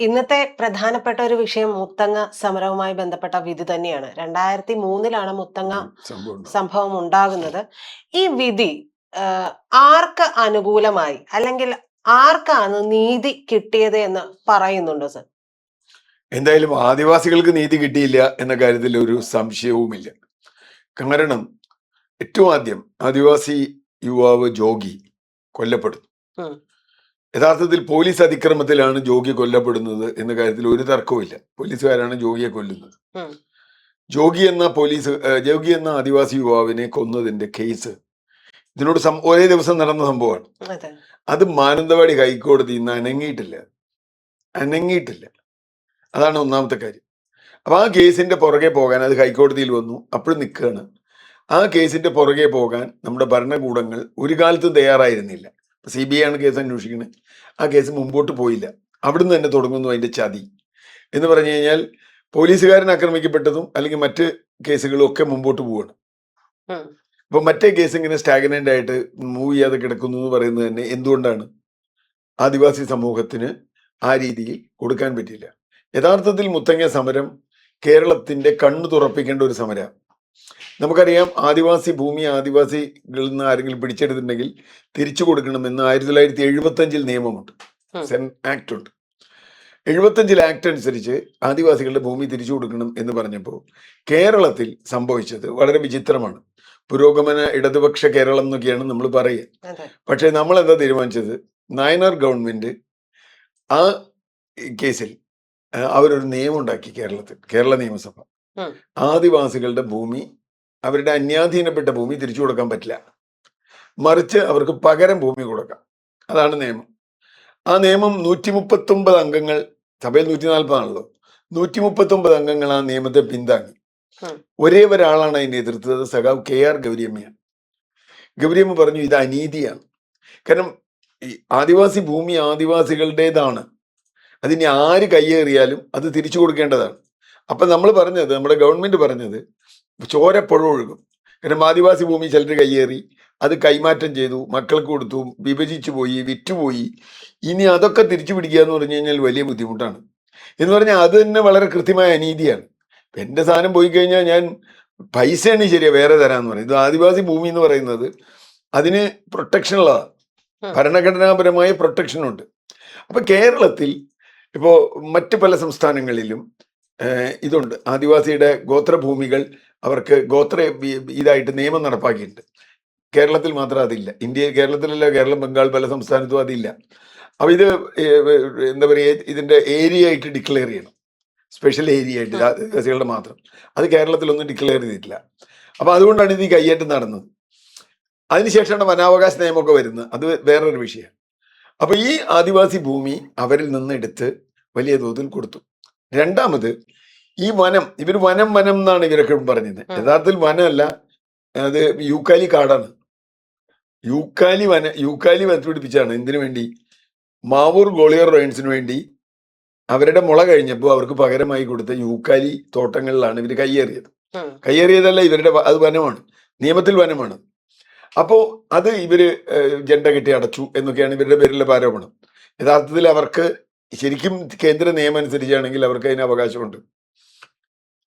ഇന്നത്തെ പ്രധാനപ്പെട്ട ഒരു വിഷയം മുത്തങ്ങ സമരവുമായി ബന്ധപ്പെട്ട വിധി തന്നെയാണ്. 2003 മുത്തങ്ങ സംഭവം ഉണ്ടാകുന്നത്. ഈ വിധി ആർക്ക് അനുകൂലമായി അല്ലെങ്കിൽ ആർക്കാണ് നീതി കിട്ടിയത് എന്ന് പറയുന്നുണ്ടോ സർ? എന്തായാലും ആദിവാസികൾക്ക് നീതി കിട്ടിയില്ല എന്ന കാര്യത്തിൽ ഒരു സംശയവുമില്ല. കാരണം ഏറ്റവും ആദ്യം ആദിവാസി യുവാവ് ജോഗി കൊല്ലപ്പെടുന്നു. യഥാർത്ഥത്തിൽ പോലീസ് അതിക്രമത്തിലാണ് ജോഗി കൊല്ലപ്പെടുന്നത് എന്ന കാര്യത്തിൽ ഒരു തർക്കവുമില്ല. പോലീസുകാരാണ് ജോഗിയെ കൊല്ലുന്നത്. ജോഗി എന്ന ആദിവാസി യുവാവിനെ കൊന്നതിന്റെ കേസ് ഇതിനോട് ഒരേ ദിവസം നടന്ന സംഭവമാണ്. അത് മാനന്തവാടി ഹൈക്കോടതി ഇന്ന് അനങ്ങിയിട്ടില്ല. അതാണ് ഒന്നാമത്തെ കാര്യം. അപ്പൊ ആ കേസിന്റെ പുറകെ പോകാൻ അത് ഹൈക്കോടതിയിൽ വന്നു, അപ്പോഴും നിൽക്കുകയാണ്. ആ കേസിന്റെ പുറകെ പോകാൻ നമ്മുടെ ഭരണകൂടങ്ങൾ ഒരു കാലത്തും തയ്യാറായിരുന്നില്ല. CBI ആണ് കേസ് അന്വേഷിക്കുന്നത്. ആ കേസ് മുമ്പോട്ട് പോയില്ല. അവിടുന്ന് തന്നെ തുടങ്ങുന്നു അതിന്റെ ചതി എന്ന് പറഞ്ഞു കഴിഞ്ഞാൽ പോലീസുകാരൻ ആക്രമിക്കപ്പെട്ടതും അല്ലെങ്കിൽ മറ്റ് കേസുകളും ഒക്കെ മുമ്പോട്ട് പോവുകയാണ്. അപ്പൊ മറ്റേ കേസ് ഇങ്ങനെ സ്റ്റാഗ്നന്റ് ആയിട്ട് മൂവ് ചെയ്യാതെ കിടക്കുന്നു എന്ന് പറയുന്നത് തന്നെ എന്തുകൊണ്ടാണ്? ആദിവാസി സമൂഹത്തിന് ആ രീതിയിൽ കൊടുക്കാൻ പറ്റിയില്ല. യഥാർത്ഥത്തിൽ മുത്തങ്ങ സമരം കേരളത്തിന്റെ കണ്ണു തുറപ്പിക്കേണ്ട ഒരു സമരമാണ്. നമുക്കറിയാം, ആദിവാസി ഭൂമി ആദിവാസികളിൽ നിന്ന് ആരെങ്കിലും പിടിച്ചെടുത്തിട്ടുണ്ടെങ്കിൽ തിരിച്ചു കൊടുക്കണമെന്ന് 1975 നിയമമുണ്ട്, ആക്ട് ഉണ്ട്. 75 ആക്ട് അനുസരിച്ച് ആദിവാസികളുടെ ഭൂമി തിരിച്ചു കൊടുക്കണം എന്ന് പറഞ്ഞപ്പോൾ കേരളത്തിൽ സംഭവിച്ചത് വളരെ വിചിത്രമാണ്. പുരോഗമന ഇടതുപക്ഷ കേരളം എന്നൊക്കെയാണ് നമ്മൾ പറയുക. പക്ഷെ നമ്മൾ എന്താ തീരുമാനിച്ചത്? നായനാർ ഗവൺമെന്റ് ആ കേസിൽ അവരൊരു നിയമം ഉണ്ടാക്കി. കേരള നിയമസഭ ആദിവാസികളുടെ ഭൂമി, അവരുടെ അന്യാധീനപ്പെട്ട ഭൂമി തിരിച്ചു കൊടുക്കാൻ പറ്റില്ല, മറിച്ച് അവർക്ക് പകരം ഭൂമി കൊടുക്കാം. അതാണ് നിയമം. ആ നിയമം 139 അംഗങ്ങൾ, സഭയിൽ 140 ആണല്ലോ, 139 അംഗങ്ങൾ ആ നിയമത്തെ പിന്താങ്ങി. ഒരേ ഒരാളാണ് അതിനെ എതിർത്തത്, സഖാവ് KR ഗൗരിയമ്മയാണ്. ഗൗരിയമ്മ പറഞ്ഞു ഇത് അനീതിയാണ്. കാരണം ഈ ആദിവാസി ഭൂമി ആദിവാസികളുടേതാണ്, അതിന് ആര് കയ്യേറിയാലും അത് തിരിച്ചു കൊടുക്കേണ്ടതാണ്. അപ്പൊ നമ്മുടെ ഗവൺമെന്റ് പറഞ്ഞത് ചോരപ്പുഴ ഒഴുകും. കാരണം ആദിവാസി ഭൂമി ചിലർ കയ്യേറി, അത് കൈമാറ്റം ചെയ്തു, മക്കൾക്ക് കൊടുത്തു, വിഭജിച്ചു പോയി, വിറ്റുപോയി. ഇനി അതൊക്കെ തിരിച്ചു പിടിക്കുക എന്ന് പറഞ്ഞു കഴിഞ്ഞാൽ വലിയ ബുദ്ധിമുട്ടാണ് എന്ന് പറഞ്ഞാൽ അത് തന്നെ വളരെ കൃത്യമായ അനീതിയാണ്. എന്റെ സാധനം പോയി കഴിഞ്ഞാൽ ഞാൻ പൈസയാണ് ശരിയാ വേറെ തരാന്ന് പറയും. ഇത് ആദിവാസി ഭൂമി എന്ന് പറയുന്നത് അതിന് പ്രൊട്ടക്ഷൻ ഉള്ളതാണ്, ഭരണഘടനാപരമായ പ്രൊട്ടക്ഷൻ ഉണ്ട്. അപ്പൊ കേരളത്തിൽ ഇപ്പോ മറ്റ് പല സംസ്ഥാനങ്ങളിലും ഇതുണ്ട്. ആദിവാസിയുടെ ഗോത്രഭൂമികൾ അവർക്ക് ഇതായിട്ട് നിയമം നടപ്പാക്കിയിട്ടുണ്ട്. കേരളത്തിൽ മാത്രം അതില്ല. കേരളത്തിലല്ല, കേരളം, ബംഗാൾ, പല സംസ്ഥാനത്തും അതില്ല. അപ്പൊ ഇത് എന്താ പറയുക, ഇതിന്റെ ഏരിയ ആയിട്ട് ഡിക്ലെയർ ചെയ്യണം, സ്പെഷ്യൽ ഏരിയ ആയിട്ട് ആദിവാസികളുടെ മാത്രം. അത് കേരളത്തിലൊന്നും ഡിക്ലെയർ ചെയ്തിട്ടില്ല. അപ്പൊ അതുകൊണ്ടാണ് ഇത് ഈ കയ്യേറ്റം നടന്നത്. അതിനുശേഷമാണ് വനാവകാശ നിയമമൊക്കെ വരുന്നത്. അത് വേറൊരു വിഷയം. അപ്പൊ ഈ ആദിവാസി ഭൂമി അവരിൽ നിന്ന് എടുത്ത് വലിയ തോതിൽ കൊടുത്തു. രണ്ടാമത് ഈ വനം, ഇവർ വനം എന്നാണ് ഇവരൊക്കെ പറഞ്ഞത്. യഥാർത്ഥത്തിൽ വനമല്ല, അത് യൂക്കാലി കാടാണ്. യൂക്കാലി വനപ്പിടിപ്പിച്ചാണ്. എന്തിനു വേണ്ടി? മാവൂർ ഗോളിയർ റേഞ്ചിന് വേണ്ടി അവരുടെ മുള കഴിഞ്ഞപ്പോൾ അവർക്ക് പകരമായി കൊടുത്ത യൂക്കാലി തോട്ടങ്ങളിലാണ് ഇവർ കയ്യേറിയതല്ല അത് വനമാണ്, നിയമത്തിൽ വനമാണ്. അപ്പോ അത് ഇവര് ജെണ്ട കെട്ടി അടച്ചു എന്നൊക്കെയാണ് ഇവരുടെ പേരിലുള്ള ആരോപണം. യഥാർത്ഥത്തിൽ അവർക്ക് ശരിക്കും കേന്ദ്ര നിയമം അനുസരിച്ചാണെങ്കിൽ അവർക്ക് അതിന് അവകാശമുണ്ട്.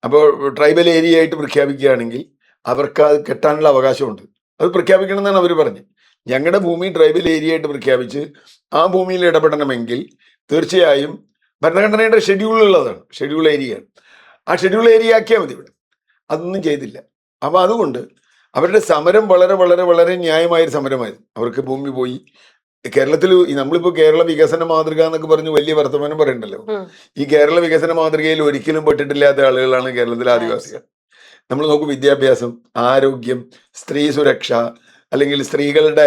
അപ്പോൾ ട്രൈബൽ ഏരിയ ആയിട്ട് പ്രഖ്യാപിക്കുകയാണെങ്കിൽ അവർക്ക് അത് കെട്ടാനുള്ള അവകാശമുണ്ട്. അത് പ്രഖ്യാപിക്കണം എന്നാണ് അവർ പറഞ്ഞത്. ഞങ്ങളുടെ ഭൂമി ട്രൈബൽ ഏരിയ ആയിട്ട് പ്രഖ്യാപിച്ച് ആ ഭൂമിയിൽ ഇടപെടണമെങ്കിൽ തീർച്ചയായും ഭരണഘടനയുടെ ഷെഡ്യൂളുള്ളതാണ്, ഷെഡ്യൂൾ ഏരിയ. ആ ഷെഡ്യൂൾ ഏരിയ ആക്കിയാൽ മതി. ഇവിടെ അതൊന്നും ചെയ്തില്ല. അപ്പൊ അതുകൊണ്ട് അവരുടെ സമരം വളരെ വളരെ വളരെ ന്യായമായൊരു സമരമായിരുന്നു. അവർക്ക് ഭൂമി പോയി. കേരളത്തിൽ നമ്മളിപ്പോ കേരള വികസന മാതൃക എന്നൊക്കെ പറഞ്ഞ് വലിയ വർത്തമാനം പറയണ്ടല്ലോ. ഈ കേരള വികസന മാതൃകയിൽ ഒരിക്കലും പെട്ടിട്ടില്ലാത്ത ആളുകളാണ് കേരളത്തിലെ ആദിവാസികൾ. നമ്മൾ നോക്കും, വിദ്യാഭ്യാസം, ആരോഗ്യം, സ്ത്രീ സുരക്ഷ, അല്ലെങ്കിൽ സ്ത്രീകളുടെ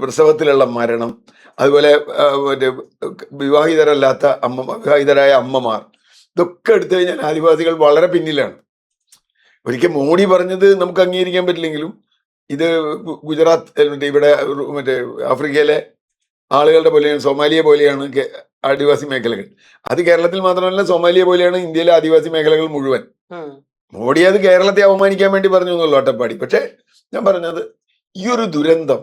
പ്രസവത്തിലുള്ള മരണം, അതുപോലെ വിവാഹിതരായ അമ്മമാർ, ഇതൊക്കെ എടുത്തു കഴിഞ്ഞാൽ ആദിവാസികൾ വളരെ പിന്നിലാണ്. ഒരിക്കൽ മോഡി പറഞ്ഞത് നമുക്ക് അംഗീകരിക്കാൻ പറ്റില്ലെങ്കിലും ഇത് ഗുജറാത്ത് ഇവിടെ ആഫ്രിക്കയിലെ ആളുകളുടെ പോലെയാണ്, സോമാലിയ പോലെയാണ് ആദിവാസി മേഖലകൾ. അത് കേരളത്തിൽ മാത്രമല്ല, സോമാലിയ പോലെയാണ് ഇന്ത്യയിലെ ആദിവാസി മേഖലകൾ മുഴുവൻ. മോഡി അത് കേരളത്തെ അവമാനിക്കാൻ വേണ്ടി പറഞ്ഞു എന്നുള്ളൂ, അട്ടപ്പാടി. പക്ഷെ ഞാൻ പറഞ്ഞത് ഈ ഒരു ദുരന്തം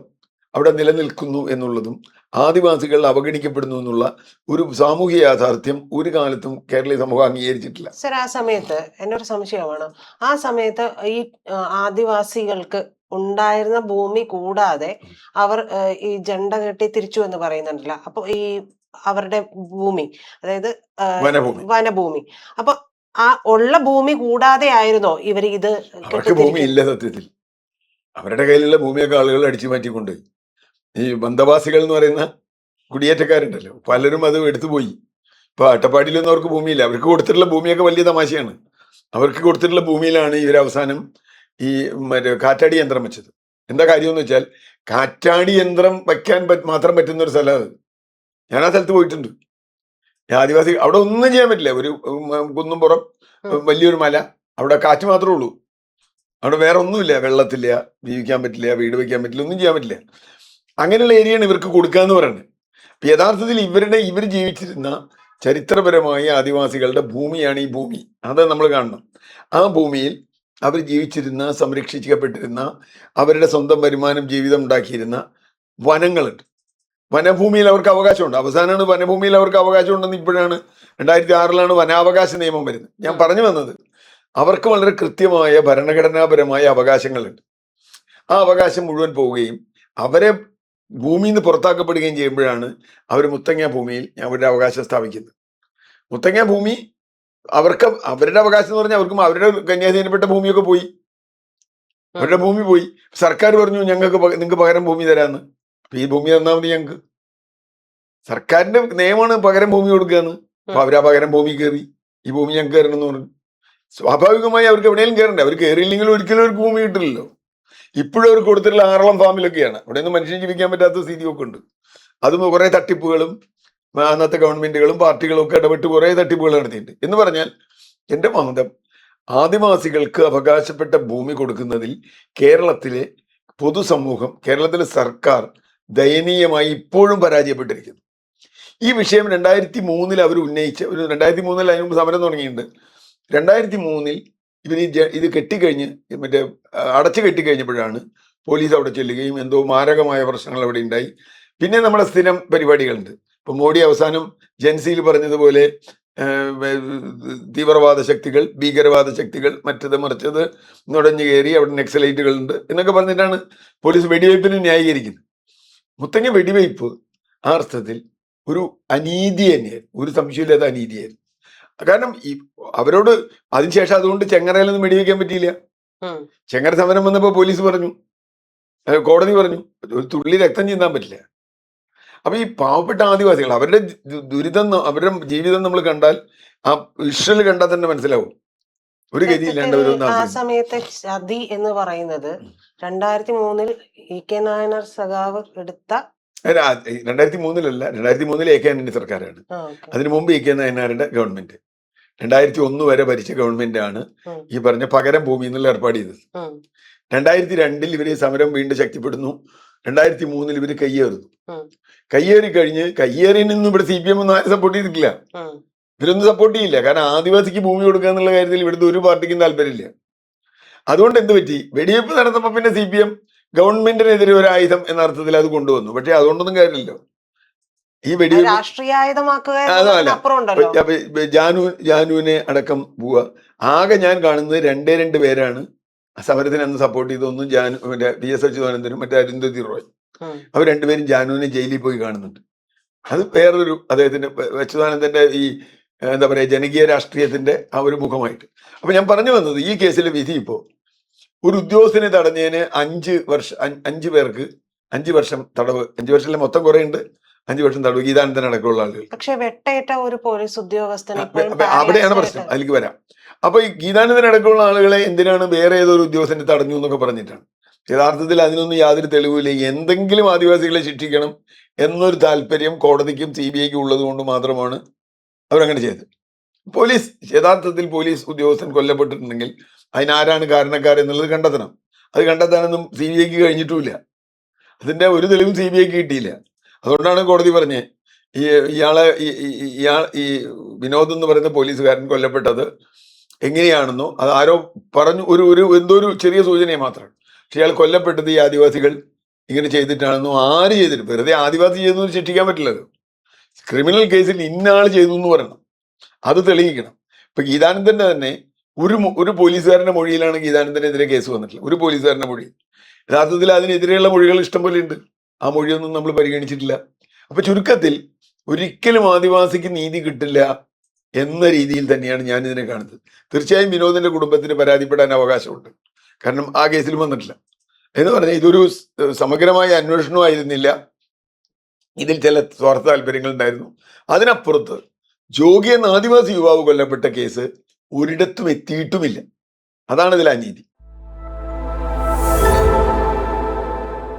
അവിടെ നിലനിൽക്കുന്നു എന്നുള്ളതും ആദിവാസികൾ അവഗണിക്കപ്പെടുന്നു എന്നുള്ള ഒരു സാമൂഹിക യാഥാർത്ഥ്യം ഒരു കാലത്തും കേരളീയ സമൂഹം അംഗീകരിച്ചിട്ടില്ല. സർ, ആ സമയത്ത് എൻ്റെ ഒരു സംശയമാണ്, ആ സമയത്ത് ഈ ആദിവാസികൾക്ക് ഉണ്ടായിരുന്ന ഭൂമി കൂടാതെ അവർ ഈ ജണ്ട കെട്ടി തിരിച്ചു എന്ന് പറയുന്നുണ്ടല്ലോ, അപ്പൊ ഈ അവരുടെ ഭൂമി, അതായത് വനഭൂമി വനഭൂമി, അപ്പൊ ആ ഉള്ള ഭൂമി കൂടാതെ ആയിരുന്നോ ഇവർ ഇത് അവർക്ക് ഭൂമി ഇല്ല. സത്യത്തിൽ അവരുടെ കയ്യിലുള്ള ഭൂമിയൊക്കെ ആളുകൾ അടിച്ചു മാറ്റിക്കൊണ്ട് ഈ ബന്ധവാസികൾ എന്ന് പറയുന്ന കുടിയേറ്റക്കാരുണ്ടല്ലോ, പലരും അത് എടുത്തുപോയി. ഇപ്പൊ അട്ടപ്പാടിയിലൊന്നും അവർക്ക് ഭൂമിയില്ല. അവർക്ക് കൊടുത്തിട്ടുള്ള ഭൂമിയൊക്കെ വലിയ തമാശയാണ്. അവർക്ക് കൊടുത്തിട്ടുള്ള ഭൂമിയിലാണ് ഇവർ അവസാനം ഈ മറ്റേ കാറ്റാടി യന്ത്രം വെച്ചത്. എന്താ കാര്യം എന്ന് വെച്ചാൽ, കാറ്റാടി യന്ത്രം വയ്ക്കാൻ മാത്രം പറ്റുന്ന ഒരു സ്ഥലം അത്. ഞാൻ ആ സ്ഥലത്ത് പോയിട്ടുണ്ട്. ആദിവാസി അവിടെ ഒന്നും ചെയ്യാൻ പറ്റില്ല. ഒരു കുന്നും പുറം, വലിയൊരു മല, അവിടെ കാറ്റ് മാത്രമേ ഉള്ളൂ. അവിടെ വേറെ ഒന്നുമില്ല. വെള്ളത്തില്ല, ജീവിക്കാൻ പറ്റില്ല, വീട് വയ്ക്കാൻ പറ്റില്ല, ഒന്നും ചെയ്യാൻ പറ്റില്ല. അങ്ങനെയുള്ള ഏരിയയാണ് ഇവർക്ക് കൊടുക്കുക എന്ന് പറയുന്നത്. യഥാർത്ഥത്തിൽ ഇവർ ജീവിച്ചിരുന്ന ചരിത്രപരമായ ആദിവാസികളുടെ ഭൂമിയാണ് ഈ ഭൂമി. അത് നമ്മൾ കാണണം. ആ ഭൂമിയിൽ അവർ ജീവിച്ചിരുന്ന, സംരക്ഷിക്കപ്പെട്ടിരുന്ന, അവരുടെ സ്വന്തം വരുമാനം, ജീവിതം ഉണ്ടാക്കിയിരുന്ന വനങ്ങളുണ്ട്. വനഭൂമിയിൽ അവർക്ക് അവകാശമുണ്ട്. അവസാനമാണ് വനഭൂമിയിൽ അവർക്ക് അവകാശമുണ്ടെന്ന് ഇപ്പോഴാണ് 2006 വനാവകാശ നിയമം വരുന്നത്. ഞാൻ പറഞ്ഞു വന്നത്, അവർക്ക് വളരെ കൃത്യമായ ഭരണഘടനാപരമായ അവകാശങ്ങളുണ്ട്. ആ അവകാശം മുഴുവൻ പോവുകയും അവരെ ഭൂമിയിൽ നിന്ന് പുറത്താക്കപ്പെടുകയും ചെയ്യുമ്പോഴാണ് അവർ മുത്തങ്ങ ഭൂമിയിൽ അവരുടെ അവകാശം സ്ഥാപിക്കുന്നത്. മുത്തങ്ങ ഭൂമി അവരുടെ അവകാശം എന്ന് പറഞ്ഞാൽ അവർക്കും അവരുടെ കന്യാധീനപ്പെട്ട ഭൂമിയൊക്കെ പോയി. അവരുടെ ഭൂമി പോയി. സർക്കാർ പറഞ്ഞു നിങ്ങൾക്ക് പകരം ഭൂമി തരാന്ന്. ഈ ഭൂമി തന്നാൽ മതി ഞങ്ങൾക്ക്. സർക്കാരിന്റെ നിയമമാണ് പകരം ഭൂമി കൊടുക്കുകയെന്ന്. അപ്പൊ അവരാ പകരം ഭൂമി കയറി. ഈ ഭൂമി ഞങ്ങൾക്ക് തരണം എന്ന് പറഞ്ഞു. സ്വാഭാവികമായി അവർക്ക് എവിടെയെങ്കിലും കയറണ്ടേ? അവർ കയറിയില്ലെങ്കിൽ ഒരിക്കലും അവർക്ക് ഭൂമി കിട്ടില്ലല്ലോ. ഇപ്പോഴും അവർ കൊടുത്തിട്ടുള്ള 6 ഫാമിലൊക്കെയാണ്. അവിടെ ഒന്നും മനുഷ്യൻ ജീവിക്കാൻ പറ്റാത്ത സ്ഥിതിയൊക്കെ ഉണ്ട്. അതും കുറെ തട്ടിപ്പുകളും അന്നത്തെ ഗവൺമെന്റുകളും പാർട്ടികളും ഒക്കെ ഇടപെട്ട് കുറെ തട്ടിപ്പുകൾ നടത്തിയിട്ടുണ്ട്. എന്ന് പറഞ്ഞാൽ എന്റെ മഹന്തം, ആദിവാസികൾക്ക് അവകാശപ്പെട്ട ഭൂമി കൊടുക്കുന്നതിൽ കേരളത്തിലെ പൊതുസമൂഹം, കേരളത്തിലെ സർക്കാർ ദയനീയമായി ഇപ്പോഴും പരാജയപ്പെട്ടിരിക്കുന്നു. ഈ വിഷയം 2003 അവർ ഉന്നയിച്ച 2003 അതിന് മുമ്പ് സമരം തുടങ്ങിയിട്ടുണ്ട്. 2003 ഇവർ ഇത് കെട്ടിക്കഴിഞ്ഞ് മറ്റേ അടച്ചു കെട്ടിക്കഴിഞ്ഞപ്പോഴാണ് പോലീസ് അവിടെ ചെല്ലുകയും എന്തോ മാരകമായ പ്രശ്നങ്ങൾ അവിടെ ഉണ്ടായി. പിന്നെ നമ്മുടെ സ്ഥിരം പരിപാടികളുണ്ട്. ഇപ്പൊ മോഡി അവസാനം ജൻസിയിൽ പറഞ്ഞതുപോലെ തീവ്രവാദ ശക്തികൾ, ഭീകരവാദ ശക്തികൾ, മറ്റത് മറിച്ചത് നുടഞ്ഞു കയറി, അവിടെ നക്സലൈറ്റുകളുണ്ട് എന്നൊക്കെ പറഞ്ഞിട്ടാണ് പോലീസ് വെടിവയ്പ്പിന് ന്യായീകരിക്കുന്നത്. മുത്തങ്ങ വെടിവയ്പ്പ് ആ അർത്ഥത്തിൽ ഒരു അനീതി തന്നെയായിരുന്നു. ഒരു സംശയമില്ലാത്ത അനീതിയായിരുന്നു. കാരണം അവരോട് അതിനുശേഷം അതുകൊണ്ട് ചെങ്ങറയിലൊന്നും വെടിവെക്കാൻ പറ്റിയില്ല. ചെങ്ങറ സമരം വന്നപ്പോൾ പോലീസ് പറഞ്ഞു, കോടതി പറഞ്ഞു, ഒരു തുള്ളി രക്തം ചിന്താൻ പറ്റില്ല. അപ്പൊ ഈ പാവപ്പെട്ട ആദിവാസികൾ, അവരുടെ ദുരിതം, അവരുടെ ജീവിതം നമ്മൾ കണ്ടാൽ, ആ വിഷ്വൽ കണ്ടാൽ തന്നെ മനസ്സിലാവും. ഒരു ഗതിയില്ലാണ്ട് ആ സമയത്തെ ചതി എന്ന് പറയുന്നത് 2003 EK നായനാർ സഖാവ് എടുത്ത 2003 2003 EK ആന്റണി സർക്കാരാണ്. അതിനു മുമ്പ് EK നായനാരുടെ ഗവൺമെന്റ് 2001 വരെ ഭരിച്ച ഗവൺമെന്റ് ആണ് ഈ പറഞ്ഞ പകരം ഭൂമി എന്നുള്ള ഏർപ്പാട് ചെയ്തത്. 2002 ഇവര് സമരം വീണ്ടും ശക്തിപ്പെടുന്നു. 2003 ഇവര് കയ്യേറുന്നു. കയ്യേറി കഴിഞ്ഞ് കയ്യേറിനൊന്നും ഇവിടെ CPM ഒന്നും ആരും സപ്പോർട്ട് ചെയ്തിട്ടില്ല. ഇവരൊന്നും സപ്പോർട്ട് ചെയ്യില്ല. കാരണം ആദിവാസിക്ക് ഭൂമി കൊടുക്കുക എന്നുള്ള കാര്യത്തിൽ ഇവിടുത്തെ ഒരു പാർട്ടിക്കും താല്പര്യമില്ല. അതുകൊണ്ട് എന്ത് പറ്റി? വെടിവെപ്പ് നടന്നപ്പോ പിന്നെ CPM ഗവൺമെന്റിനെതിരെ ഒരു ആയുധം എന്ന അർത്ഥത്തിൽ അത് കൊണ്ടുവന്നു. പക്ഷെ അതുകൊണ്ടൊന്നും കാര്യമില്ലല്ലോ. ഈ വെടിവെപ്പ് ജാനുവിനെ അടക്കം പോവുക. ആകെ ഞാൻ കാണുന്നത് 2 പേരാണ് സമരത്തിന് അന്ന് സപ്പോർട്ട് ചെയ്തൊന്നും PS അച്യുതാനന്ദനും മറ്റേ അരുന്ധതി റോയ്. അവർ 2 പേരും ജാനുവിനെ ജയിലിൽ പോയി കാണുന്നുണ്ട്. അത് വേറൊരു അദ്ദേഹത്തിന്റെ അച്യുതാനന്ദന്റെ ഈ എന്താ പറയാ ജനകീയ രാഷ്ട്രീയത്തിന്റെ ആ ഒരു മുഖമായിട്ട്. അപ്പൊ ഞാൻ പറഞ്ഞു വന്നത്, ഈ കേസിലെ വിധി ഇപ്പോ ഒരു ഉദ്യോഗസ്ഥനെ തടഞ്ഞതിന് 5 പേർക്ക് 5 വർഷം തടവ്. 5 വർഷത്തിലെ മൊത്തം കുറെ ഉണ്ട്. 5 വർഷം തടവ് ഗീതാനന്ദൻ അടക്കമുള്ള ആളുകൾ. പക്ഷെ വെട്ടേറ്റ ഒരു പോലീസ് ഉദ്യോഗസ്ഥനെ അവിടെയാണ് പ്രശ്നം. അതിലേക്ക് വരാം. അപ്പൊ ഈ ഗീതാനന്ദൻ അടക്കമുള്ള ആളുകളെ എന്തിനാണ് വേറെ ഏതൊരു ഉദ്യോഗസ്ഥനെ തടഞ്ഞു എന്നൊക്കെ പറഞ്ഞിട്ടാണ്. യഥാർത്ഥത്തിൽ അതിനൊന്നും യാതൊരു തെളിവില്ല. എന്തെങ്കിലും ആദിവാസികളെ ശിക്ഷിക്കണം എന്നൊരു താല്പര്യം കോടതിക്കും CBIക്കും ഉള്ളത് കൊണ്ട് മാത്രമാണ് അവരങ്ങനെ ചെയ്തത്. യഥാർത്ഥത്തിൽ പോലീസ് ഉദ്യോഗസ്ഥൻ കൊല്ലപ്പെട്ടിട്ടുണ്ടെങ്കിൽ അതിനാരാണ് കാരണക്കാരെന്നുള്ളത് കണ്ടെത്തണം. അത് കണ്ടെത്താനൊന്നും CBIക്ക് കഴിഞ്ഞിട്ടുമില്ല. അതിന്റെ ഒരു തെളിവും CBIക്ക് കിട്ടിയില്ല. അതുകൊണ്ടാണ് കോടതി പറഞ്ഞത് ഈ വിനോദ് എന്ന് പറയുന്ന പോലീസുകാരൻ കൊല്ലപ്പെട്ടത് എങ്ങനെയാണെന്നോ അത് ആരോ പറഞ്ഞു, എന്തോ ഒരു ചെറിയ സൂചനയെ മാത്രമാണ്. പക്ഷെ ഇയാൾ കൊല്ലപ്പെട്ടത് ഈ ആദിവാസികൾ ഇങ്ങനെ ചെയ്തിട്ടാണെന്നും ആര് ചെയ്തിട്ട്, വെറുതെ ആദിവാസി ചെയ്തു എന്ന് ശിക്ഷിക്കാൻ പറ്റില്ലല്ലോ. ക്രിമിനൽ കേസിൽ ഇന്നയാൾ ചെയ്തു എന്ന് പറയണം, അത് തെളിയിക്കണം. ഇപ്പൊ ഗീതാനന്ദന്റെ തന്നെ ഒരു പോലീസുകാരന്റെ മൊഴിയിലാണ് ഗീതാനന്ദനെതിരെ കേസ് വന്നിട്ടുള്ളത്. ഒരു പോലീസുകാരന്റെ മൊഴി. യഥാർത്ഥത്തിൽ അതിനെതിരെയുള്ള മൊഴികൾ ഇഷ്ടം പോലെ ഉണ്ട്. ആ മൊഴിയൊന്നും നമ്മൾ പരിഗണിച്ചിട്ടില്ല. അപ്പൊ ചുരുക്കത്തിൽ ഒരിക്കലും ആദിവാസിക്ക് നീതി കിട്ടില്ല എന്ന രീതിയിൽ തന്നെയാണ് ഞാൻ ഇതിനെ കാണുന്നത്. തീർച്ചയായും വിനോദിന്റെ കുടുംബത്തിന് പരാതിപ്പെടാൻ അവകാശമുണ്ട്, കാരണം ആ കേസിൽ വന്നിട്ടില്ല. എന്ന് പറഞ്ഞാൽ ഇതൊരു സമഗ്രമായ അന്വേഷണമായിരുന്നില്ല, ഇതിൽ ചില സ്വാർത്ഥ താല്പര്യങ്ങൾ ഉണ്ടായിരുന്നു. അതിനപ്പുറത്ത് ജോഗി എന്ന ആദിവാസി യുവാവ് കൊല്ലപ്പെട്ട കേസ് ഒരിടത്തും എത്തിയിട്ടുമില്ല. അതാണ് ഇതിൽ അനീതി.